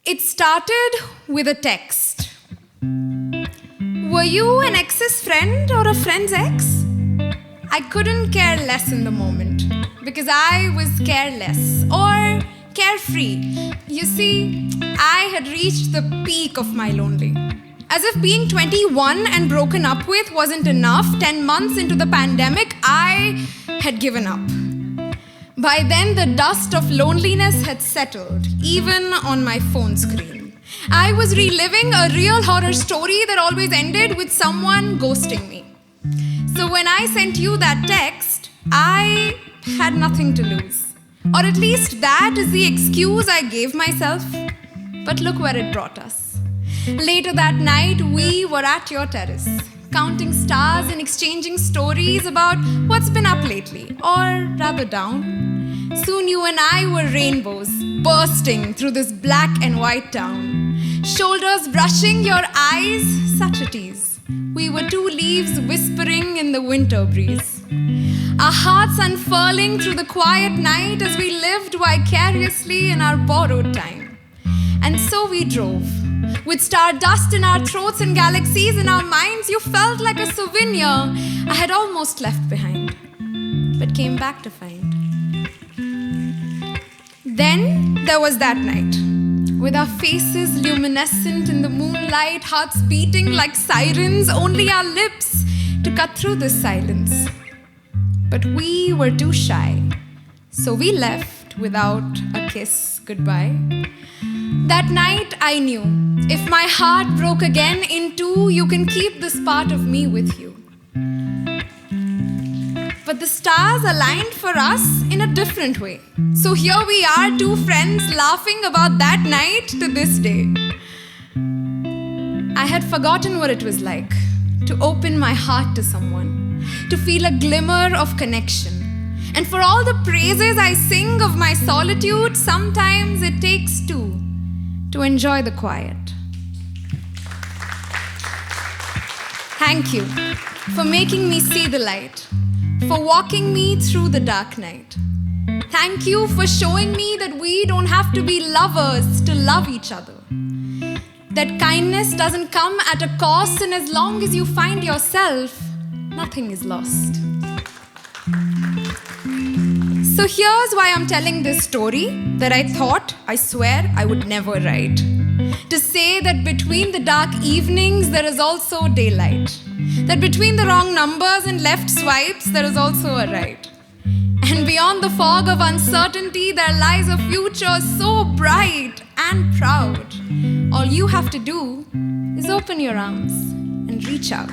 It started with a text. Were you an ex's friend or a friend's ex? I couldn't care less in the moment because I was careless or carefree. You see, I had reached the peak of my lonely. As if being 21 and broken up with wasn't enough, 10 months into the pandemic, I had given up. By then, the dust of loneliness had settled, even on my phone screen. I was reliving a real horror story that always ended with someone ghosting me. So when I sent you that text, I had nothing to lose. Or at least that is the excuse I gave myself. But look where it brought us. Later that night, we were at your terrace, counting stars and exchanging stories about what's been up lately, or rather down. Soon you and I were rainbows, bursting through this black and white town. Shoulders brushing your eyes, such a tease. We were two leaves whispering in the winter breeze. Our hearts unfurling through the quiet night as we lived vicariously in our borrowed time. And so we drove. With stardust in our throats and galaxies in our minds, you felt like a souvenir I had almost left behind, but came back to find. Then there was that night, with our faces luminescent in the moonlight, hearts beating like sirens, only our lips to cut through this silence. But we were too shy, so we left without a kiss goodbye. That night I knew, if my heart broke again in two, you can keep this part of me with you. But the stars aligned for us in a different way. So here we are, two friends laughing about that night to this day. I had forgotten what it was like to open my heart to someone, to feel a glimmer of connection. And for all the praises I sing of my solitude, sometimes it takes two to enjoy the quiet. Thank you for making me see the light, for walking me through the dark night. Thank you for showing me that we don't have to be lovers to love each other. That kindness doesn't come at a cost, and as long as you find yourself, nothing is lost. So here's why I'm telling this story that I thought, I swear, I would never write. To say that between the dark evenings, there is also daylight. That between the wrong numbers and left swipes, there is also a right. And beyond the fog of uncertainty, there lies a future so bright and proud. All you have to do is open your arms and reach out.